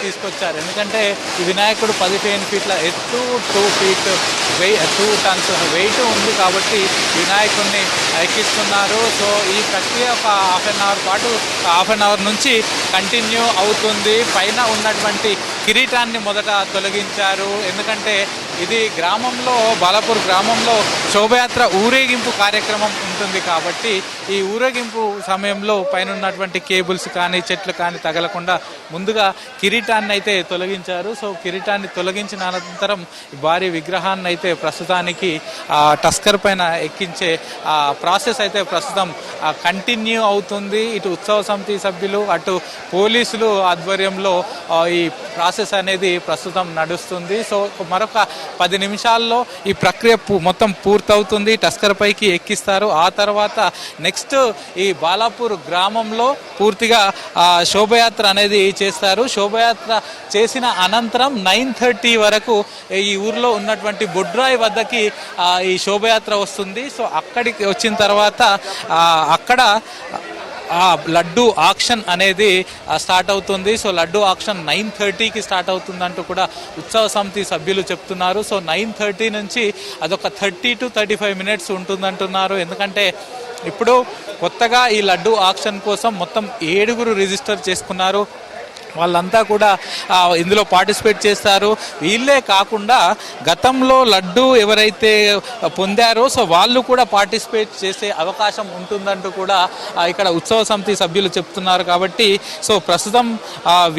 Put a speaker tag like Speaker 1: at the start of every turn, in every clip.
Speaker 1: తీసుకొచ్చారు. ఎందుకంటే ఈ వినాయకుడు 15 ఫీట్ల ఎత్తు, 2 ఫీట్ 2 టన్స్ వెయిట్ ఉంది కాబట్టి వినాయకుడిని ఎక్కిస్తున్నారు. సో ఈ ప్రక్రియ ఒక హాఫ్ అన్ అవర్ నుంచి కంటిన్యూ అవుతుంది. పైన ఉన్నటువంటి కిరీటాన్ని మొదట తొలగించారు. ఎందుకంటే ఇది బాలాపూర్ గ్రామంలో శోభయాత్ర ఊరేగింపు కార్యక్రమం ఉంటుంది కాబట్టి ఈ ఊరేగింపు సమయంలో పైన ఉన్నటువంటి కేబుల్స్ కానీ చెట్లు కానీ తగలకుండా ముందుగా కిరీటాన్ని అయితే తొలగించారు. సో కిరీటాన్ని తొలగించిన అనంతరం భారీ విగ్రహాన్ని అయితే ప్రస్తుతానికి టస్కర్ పైన ఎక్కించే ప్రాసెస్ అయితే ప్రస్తుతం కంటిన్యూ అవుతుంది. ఇటు ఉత్సవ సమితి సభ్యులు అటు పోలీసులు ఆధ్వర్యంలో ఈ ప్రాసెస్ అనేది ప్రస్తుతం నడుస్తుంది. సో మరొక 10 నిమిషాల్లో ఈ ప్రక్రియ మొత్తం పూర్తవుతుంది. టస్కర్ పైకి ఎక్కిస్తారు. ఆ తర్వాత నెక్స్ట్ ఈ బాలాపూర్ గ్రామంలో పూర్తిగా శోభయాత్ర అనేది చేస్తారు. శోభయాత్ర చేసిన అనంతరం 9:30 వరకు ఈ ఊర్లో ఉన్నటువంటి బొడ్రాయి వద్దకి ఈ శోభయాత్ర వస్తుంది. సో అక్కడికి వచ్చిన తర్వాత అక్కడ లడ్డు ఆక్షన్ అనేది స్టార్ట్ అవుతుంది. సో లడ్డు ఆక్షన్ 9:30కి స్టార్ట్ అవుతుందంటూ కూడా ఉత్సవ సమితి సభ్యులు చెప్తున్నారు. సో 9:30 నుంచి అదొక 30 to 35 మినిట్స్ ఉంటుందంటున్నారు. ఎందుకంటే ఇప్పుడు కొత్తగా ఈ లడ్డు ఆక్షన్ కోసం మొత్తం 7 రిజిస్టర్ చేసుకున్నారు. వాళ్ళంతా కూడా ఇందులో పార్టిసిపేట్ చేస్తారు. వీళ్ళే కాకుండా గతంలో లడ్డు ఎవరైతే పొందారో సో వాళ్ళు కూడా పార్టిసిపేట్ చేసే అవకాశం ఉంటుందంటూ కూడా ఇక్కడ ఉత్సవ సమితి సభ్యులు చెప్తున్నారు. కాబట్టి సో ప్రస్తుతం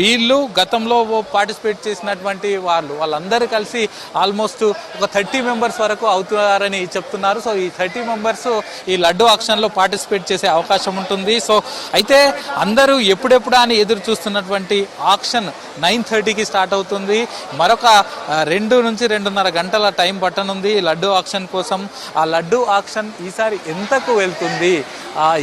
Speaker 1: వీళ్ళు గతంలో పార్టిసిపేట్ చేసినటువంటి వాళ్ళందరూ కలిసి ఆల్మోస్ట్ ఒక 30 మెంబర్స్ వరకు అవుతారని చెప్తున్నారు. సో ఈ 30 మెంబర్స్ ఈ లడ్డు ఆక్షన్లో పార్టిసిపేట్ చేసే అవకాశం ఉంటుంది. సో అయితే అందరూ ఎప్పుడెప్పుడు అని ఎదురు చూస్తున్నటువంటి ఆక్షన్ 9:30కి స్టార్ట్ అవుతుంది. మరొక 2 నుంచి 2.5 గంటల టైం పట్టనుంది లడ్డు ఆక్షన్ కోసం. ఆ లడ్డు ఆక్షన్ ఈసారి ఎంతకు వెళ్తుంది,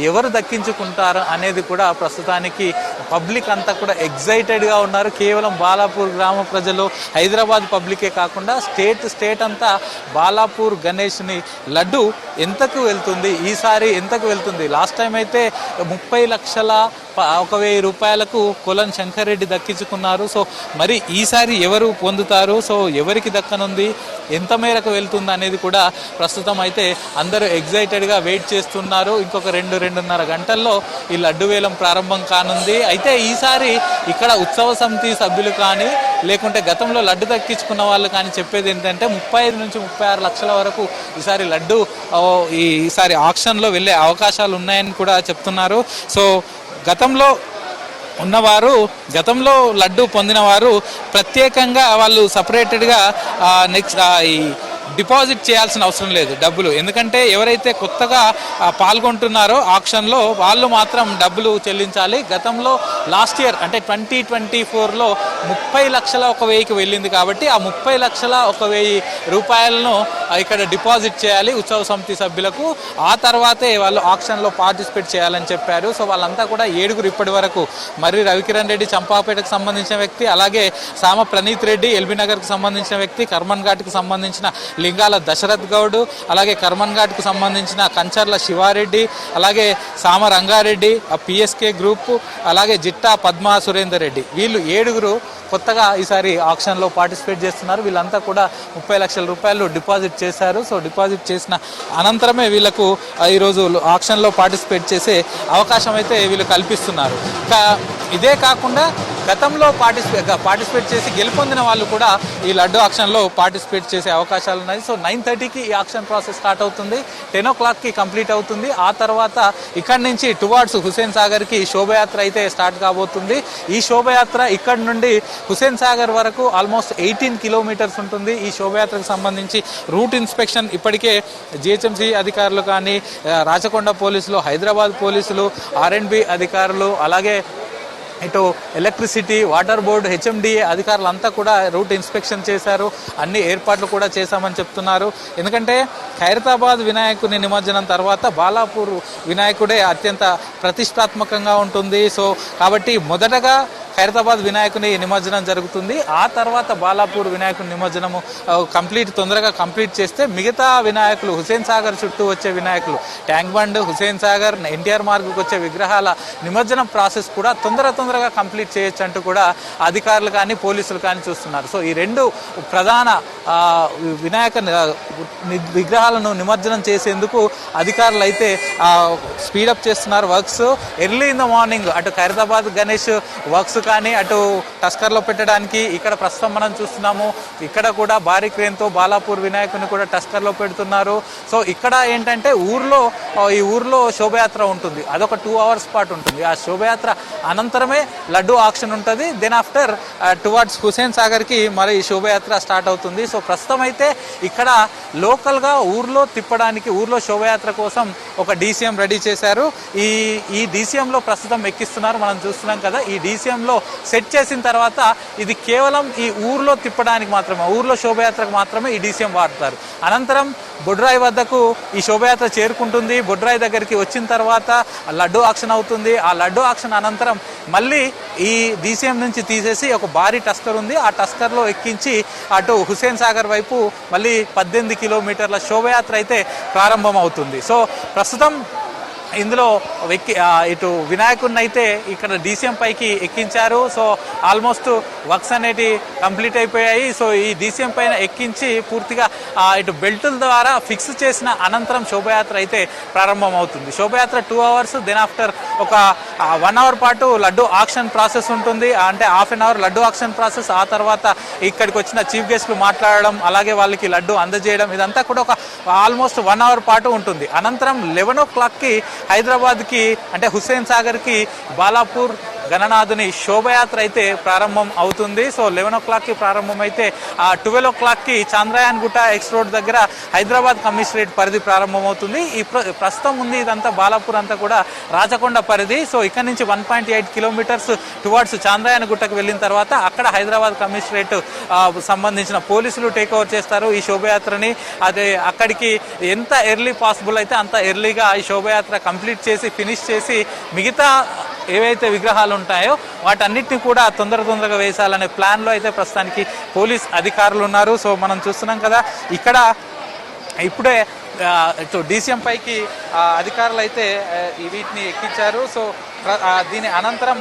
Speaker 1: ఎవరు దక్కించుకుంటారు అనేది కూడా ప్రస్తుతానికి పబ్లిక్ అంతా కూడా ఎగ్జైటెడ్గా ఉన్నారు. కేవలం బాలాపూర్ గ్రామ ప్రజలు, హైదరాబాద్ పబ్లికే కాకుండా స్టేట్ అంతా బాలాపూర్ గణేష్ని లడ్డు ఎంతకు వెళ్తుంది, ఈసారి ఎంతకు వెళ్తుంది. లాస్ట్ టైం అయితే 30,01,000 రూపాయలకు కొలన్ శంకర్ రెడ్డి దక్కించుకున్నారు. సో మరి ఈసారి ఎవరు పొందుతారు, సో ఎవరికి దక్కనుంది, ఎంత మేరకు వెళ్తుంది అనేది కూడా ప్రస్తుతం అయితే అందరూ ఎగ్జైటెడ్గా వెయిట్ చేస్తున్నారు. ఇంకొక 2-2.5 గంటల్లో ఈ లడ్డు వేలం ప్రారంభం కానుంది. అయితే ఈసారి ఇక్కడ ఉత్సవ సమితి సభ్యులు కానీ లేకుంటే గతంలో లడ్డు దక్కించుకున్న వాళ్ళు కానీ చెప్పేది ఏంటంటే 35 నుంచి 36 లక్షల వరకు ఈసారి లడ్డు ఈసారి ఆక్షన్లో వెళ్ళే అవకాశాలు ఉన్నాయని కూడా చెప్తున్నారు. సో గతంలో లడ్డు పొందిన వారు ప్రత్యేకంగా వాళ్ళు సపరేటెడ్గా నెక్స్ట్ ఈ డిపాజిట్ చేయాల్సిన అవసరం లేదు డబ్బులు. ఎందుకంటే ఎవరైతే కొత్తగా పాల్గొంటున్నారో ఆక్షన్లో వాళ్ళు మాత్రం డబ్బులు చెల్లించాలి. గతంలో లాస్ట్ ఇయర్ అంటే 2024లో 30,01,000కి వెళ్ళింది కాబట్టి ఆ 30,01,000 రూపాయలను ఇక్కడ డిపాజిట్ చేయాలి ఉత్సవ సమితి సభ్యులకు. ఆ తర్వాతే వాళ్ళు ఆక్షన్లో పార్టిసిపేట్ చేయాలని చెప్పారు. సో వాళ్ళంతా కూడా 7 ఇప్పటి వరకు మర్రి రవికిరణ్ రెడ్డి చంపాపేటకు సంబంధించిన వ్యక్తి, అలాగే సామ ప్రణీత్ రెడ్డి ఎల్బీ నగర్కి సంబంధించిన వ్యక్తి, కర్మన్ ఘాట్కి సంబంధించిన లింగాల దశరథ్ గౌడ్, అలాగే కర్మన్ ఘాట్కు సంబంధించిన కంచర్ల శివారెడ్డి, అలాగే సామ రంగారెడ్డి పిఎస్కే గ్రూప్, అలాగే జిట్టా పద్మా సురేందర్ రెడ్డి, వీళ్ళు 7 కొత్తగా ఈసారి ఆక్షన్లో పార్టిసిపేట్ చేస్తున్నారు. వీళ్ళంతా కూడా 30 లక్షల రూపాయలు డిపాజిట్ చేశారు. సో డిపాజిట్ చేసిన అనంతరమే వీళ్ళకు ఈరోజు ఆక్షన్లో పార్టిసిపేట్ చేసే అవకాశం అయితే వీళ్ళు కల్పిస్తున్నారు. ఇంకా ఇదే కాకుండా గతంలో పార్టిసిపేట్ చేసి గెలుపొందిన వాళ్ళు కూడా ఈ లడ్డు ఆక్షన్లో పార్టిసిపేట్ చేసే అవకాశాలు ఉన్నాయి. సో 9:30కి ఈ ఆక్షన్ ప్రాసెస్ స్టార్ట్ అవుతుంది, 10 o'clockకి కంప్లీట్ అవుతుంది. ఆ తర్వాత ఇక్కడి నుంచి టువార్డ్స్ హుసేన్ సాగర్కి శోభయాత్ర అయితే స్టార్ట్ కాబోతుంది. ఈ శోభయాత్ర ఇక్కడ నుండి హుసేన్ సాగర్ వరకు ఆల్మోస్ట్ 18 కిలోమీటర్స్ ఉంటుంది. ఈ శోభయాత్రకు సంబంధించి రూట్ ఇన్స్పెక్షన్ ఇప్పటికే జిహెచ్ఎంసీ అధికారులు కానీ, రాచకొండ పోలీసులు, హైదరాబాద్ పోలీసులు, R&B అధికారులు, అలాగే ఇటు ఎలక్ట్రిసిటీ, వాటర్ బోర్డు, HMDA అధికారులంతా కూడా రూట్ ఇన్స్పెక్షన్ చేశారు. అన్ని ఏర్పాట్లు కూడా చేశామని చెప్తున్నారు. ఎందుకంటే ఖైరతాబాద్ వినాయకుని నిమజ్జనం తర్వాత బాలాపూర్ వినాయకుడే అత్యంత ప్రతిష్టాత్మకంగా ఉంటుంది. సో కాబట్టి మొదటగా ఖైరతాబాద్ వినాయకుని నిమజ్జనం జరుగుతుంది. ఆ తర్వాత బాలాపూర్ వినాయకుని నిమజ్జనము తొందరగా కంప్లీట్ చేస్తే మిగతా వినాయకులు హుసేన్ సాగర్ చుట్టూ వచ్చే వినాయకులు ట్యాంక్ బండ్, హుసేన్ సాగర్, ఎన్టీఆర్ మార్గుకు వచ్చే విగ్రహాల నిమజ్జనం ప్రాసెస్ కూడా తొందరగా కంప్లీట్ చేయొచ్చు అంటూ కూడా అధికారులు కానీ పోలీసులు కానీ చూస్తున్నారు. సో ఈ రెండు ప్రధాన వినాయక విగ్రహాలను నిమజ్జనం చేసేందుకు అధికారులు అయితే స్పీడప్ చేస్తున్నారు works. Early in the morning అటు ఖైరతాబాద్ గణేష్ వర్క్స్ కానీ అటు టస్కర్లో పెట్టడానికి ఇక్కడ ప్రస్తుతం మనం చూస్తున్నాము. ఇక్కడ కూడా భారీ క్రేన్తో బాలాపూర్ వినాయకుని కూడా టస్కర్లో పెడుతున్నారు. సో ఇక్కడ ఏంటంటే ఈ ఊర్లో శోభయాత్ర ఉంటుంది. అదొక 2 hours పాటు ఉంటుంది. ఆ శోభయాత్ర అనంతరమే లడ్డు ఆక్షన్ ఉంటుంది. దెన్ ఆఫ్టర్ టువర్డ్స్ హుసేన్ సాగర్కి మరి శోభయాత్ర స్టార్ట్ అవుతుంది. సో ప్రస్తుతం అయితే ఇక్కడ లోకల్గా ఊర్లో తిప్పడానికి ఊర్లో శోభయాత్ర కోసం ఒక డీసీఎం రెడీ చేశారు. ఈ డీసీఎంలో ప్రస్తుతం ఎక్కిస్తున్నారు, మనం చూస్తున్నాం కదా. ఈ డీసీఎంలో సెట్ చేసిన తర్వాత ఇది కేవలం ఈ ఊర్లో తిప్పడానికి మాత్రమే, ఊర్లో శోభయాత్రకు మాత్రమే ఈ డీసీఎం వాడతారు. అనంతరం బొడ్రాయి వద్దకు ఈ శోభయాత్ర చేరుకుంటుంది. బొడ్రాయి దగ్గరికి వచ్చిన తర్వాత లడ్డు ఆక్షన్ అవుతుంది. ఆ లడ్డు ఆక్షన్ అనంతరం మళ్ళీ ఈ డీసీఎం నుంచి తీసేసి ఒక భారీ టస్కర్ ఉంది, ఆ టస్కర్లో ఎక్కించి అటు హుసేన్ సాగర్ వైపు మళ్ళీ 18 కిలోమీటర్ల శోభయాత్ర అయితే ప్రారంభం అవుతుంది. సో ప్రస్తుతం ఇందులో ఇటు వినాయకుడిని అయితే ఇక్కడ డీసీఎం పైకి ఎక్కించారు. సో ఆల్మోస్ట్ వర్క్స్ అనేవి కంప్లీట్ అయిపోయాయి. సో ఈ డీసీఎం పైన ఎక్కించి పూర్తిగా ఇటు బెల్టుల ద్వారా ఫిక్స్ చేసిన అనంతరం శోభయాత్ర అయితే ప్రారంభం అవుతుంది. శోభయాత్ర 2 hours, దెన్ ఆఫ్టర్ ఒక 1 hour పాటు లడ్డు ఆక్షన్ ప్రాసెస్ ఉంటుంది. అంటే half an hour laddu auction process. ఆ తర్వాత ఇక్కడికి వచ్చిన చీఫ్ గెస్ట్లు మాట్లాడడం, అలాగే వాళ్ళకి లడ్డు అందజేయడం, ఇదంతా కూడా ఒక ఆల్మోస్ట్ 1 hour పాటు ఉంటుంది. అనంతరం 11 o'clockకి హైదరాబాద్కి అంటే హుస్సేన్ సాగర్కి బాలాపూర్ గణనాథుని శోభయాత్ర అయితే ప్రారంభం అవుతుంది. సో 11 o'clockకి ప్రారంభం అయితే 12 o'clockకి చాంద్రయాన్ గుట్ట ఎక్స్ రోడ్ దగ్గర హైదరాబాద్ కమిషనరేట్ పరిధి ప్రారంభం అవుతుంది. ఈ ప్రస్తుతం ఉంది ఇదంతా బాలాపూర్ అంతా కూడా రాచకొండ పరిధి. సో ఇక్కడ నుంచి 1.8 kilometers టువర్డ్స్ చాంద్రయాన్ గుట్టకు వెళ్ళిన తర్వాత అక్కడ హైదరాబాద్ కమిషనరేట్ సంబంధించిన పోలీసులు టేక్ ఓవర్ చేస్తారు ఈ శోభయాత్రని. అదే అక్కడికి ఎంత ఎర్లీ పాసిబుల్ అయితే అంత ఎర్లీగా ఈ శోభయాత్ర కంప్లీట్ చేసి ఫినిష్ చేసి మిగతా ఏవైతే విగ్రహాలు ఉంటాయో వాటన్నిటిని కూడా తొందరగా వేసాలనే ప్లాన్లో అయితే ప్రస్తుతానికి పోలీస్ అధికారులు ఉన్నారు. సో మనం చూస్తున్నాం కదా ఇక్కడ ఇప్పుడే డీసీఎం పైకి అధికారులు అయితే వీటిని ఎక్కించారు. సో దీని అనంతరం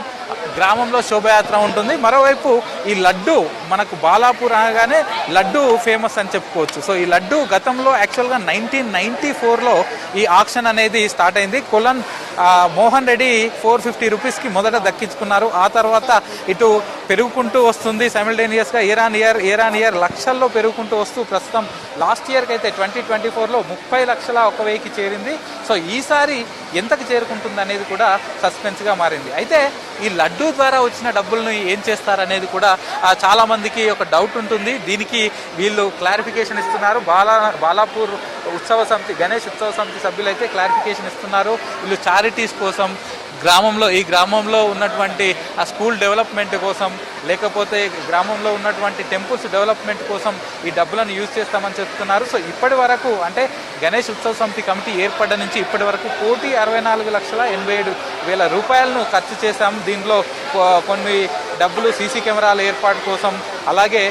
Speaker 1: గ్రామంలో శోభయాత్ర ఉంటుంది. మరోవైపు ఈ లడ్డు మనకు బాలాపూర్ అనగానే లడ్డు ఫేమస్ అని చెప్పుకోవచ్చు. సో ఈ లడ్డు గతంలో యాక్చువల్గా 1994లో ఈ ఆక్షన్ అనేది స్టార్ట్ అయింది. కొలన్ మోహన్ రెడ్డి 450 రూపీస్కి మొదట దక్కించుకున్నారు. ఆ తర్వాత ఇటు పెరుగుకుంటూ వస్తుంది సైమల్టేనియస్గా ఇయర్ ఆన్ ఇయర్ లక్షల్లో పెరుగుకుంటూ వస్తూ ప్రస్తుతం లాస్ట్ ఇయర్కి అయితే 2024లో 30,01,000కి చేరింది. సో ఈసారి ఎంతకు చేరుకుంటుంది అనేది కూడా సస్పెన్స్గా మారింది. అయితే ఈ లడ్డూ ద్వారా వచ్చిన డబ్బులను ఏం చేస్తారనేది కూడా చాలామందికి ఒక డౌట్ ఉంటుంది. దీనికి వీళ్ళు క్లారిఫికేషన్ ఇస్తున్నారు. బాలాపూర్ ఉత్సవ సమితి గణేష్ ఉత్సవ సమితి సభ్యులు అయితే క్లారిఫికేషన్ ఇస్తున్నారు. వీళ్ళు చారిటీస్ కోసం ఈ గ్రామంలో ఉన్నటువంటి ఆ స్కూల్ డెవలప్మెంట్ కోసం, లేకపోతే గ్రామంలో ఉన్నటువంటి టెంపుల్స్ డెవలప్మెంట్ కోసం ఈ డబ్బులను యూజ్ చేస్తామని చెప్తున్నారు. సో ఇప్పటి వరకు అంటే గణేష్ ఉత్సవ సమితి కమిటీ ఏర్పడ్డ నుంచి ఇప్పటి వరకు 1,64,87,000 రూపాయలను ఖర్చు చేశాం. దీనిలో కొన్ని డబ్బులు సీసీ కెమెరాల ఏర్పాటు కోసం, అలాగే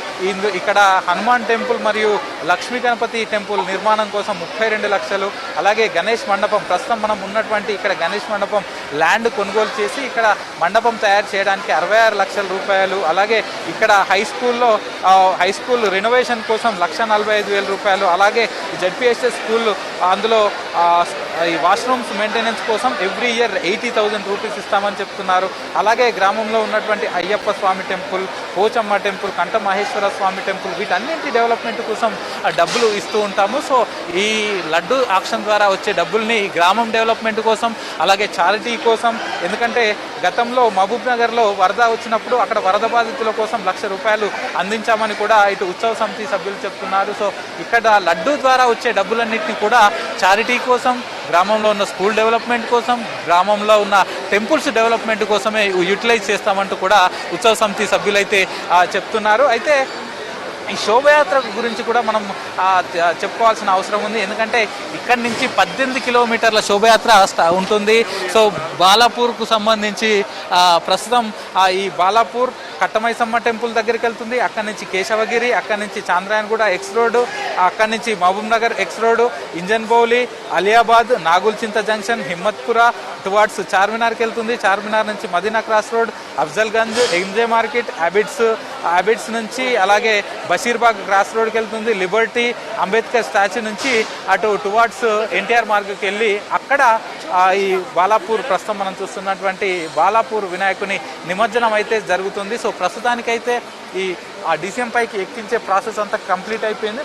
Speaker 1: ఇక్కడ హనుమాన్ టెంపుల్ మరియు లక్ష్మీ గణపతి టెంపుల్ నిర్మాణం కోసం 32 లక్షలు, అలాగే గణేష్ మండపం ప్రస్తుతం మనం ఉన్నటువంటి ఇక్కడ గణేష్ మండపం ల్యాండ్ కొనుగోలు చేసి ఇక్కడ మండపం తయారు చేయడానికి 66 లక్షల రూపాయలు, అలాగే ఇక్కడ హై స్కూల్ రెనోవేషన్ కోసం 1,45,000 రూపాయలు, అలాగే జడ్పీఎస్ఎస్ స్కూల్ అందులో ఈ వాష్రూమ్స్ మెయింటెనెన్స్ కోసం ఎవ్రీ ఇయర్ 80,000 రూపీస్ ఇస్తామని చెప్తున్నారు. అలాగే గ్రామంలో ఉన్నటువంటి అయ్యప్ప స్వామి టెంపుల్, పోచమ్మ టెంపుల్, కంఠ మహేశ్వర స్వామి టెంపుల్ వీటన్నింటి డెవలప్మెంట్ కోసం డబ్బులు ఇస్తూ ఉంటాము. సో ఈ లడ్డు ఆక్షన్ ద్వారా వచ్చే డబ్బుల్ని గ్రామం డెవలప్మెంట్ కోసం, అలాగే చారిటీ కోసం, ఎందుకంటే గతంలో మహబూబ్ నగర్లో వరద వచ్చినప్పుడు అక్కడ వరద బాధితుల కోసం 1,00,000 రూపాయలు అందించామని కూడా ఇటు ఉత్సవ సమితి సభ్యులు చెప్తున్నారు. సో ఇక్కడ లడ్డు ద్వారా వచ్చే డబ్బులన్నింటినీ కూడా చారిటీ కోసం, గ్రామంలో ఉన్న స్కూల్ డెవలప్మెంట్ కోసం, గ్రామంలో ఉన్న టెంపుల్స్ డెవలప్మెంట్ కోసమే యూటిలైజ్ చేస్తామంటూ కూడా ఉత్సవ సమితి సభ్యులైతే చెప్తున్నారు. అయితే ఈ శోభయాత్ర గురించి కూడా మనం చెప్పుకోవాల్సిన అవసరం ఉంది. ఎందుకంటే ఇక్కడి నుంచి 18 కిలోమీటర్ల శోభయాత్ర ఉంటుంది. సో బాలాపూర్కు సంబంధించి ప్రస్తుతం ఈ బాలాపూర్ కట్టమైసమ్మ టెంపుల్ దగ్గరికి వెళ్తుంది. అక్కడి నుంచి కేశవగిరి, అక్కడి నుంచి చాంద్రాయన్గూడ ఎక్స్ రోడ్, అక్కడి నుంచి Mahabubnagar X road, Engine Bowli, Aliabad, Nagulchinta junction, Himmatpura towards చార్మినార్కి వెళ్తుంది. చార్మినార్ నుంచి Madina cross road, Afzalgunj, MJ market, Abids నుంచి అలాగే బషీర్బాగ్ క్రాస్ రోడ్కి వెళ్తుంది. లిబర్టీ, అంబేద్కర్ స్టాచ్యూ నుంచి అటు టువార్డ్స్ ఎన్టీఆర్ మార్గ్కి వెళ్ళి అక్కడ ఈ బాలాపూర్ ప్రస్తుతం మనం చూస్తున్నటువంటి బాలాపూర్ వినాయకుని నిమజ్జనం అయితే జరుగుతుంది. సో ప్రస్తుతానికైతే ఈ DCM పైకి ఎక్కించే ప్రాసెస్ అంతా కంప్లీట్ అయిపోయింది.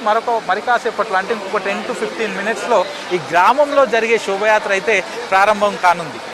Speaker 1: మరి కాసేపట్లో అంటే ఇంకొక 10 to 15 మినిట్స్లో ఈ గ్రామంలో జరిగే శోభయాత్ర అయితే ప్రారంభం కానుంది.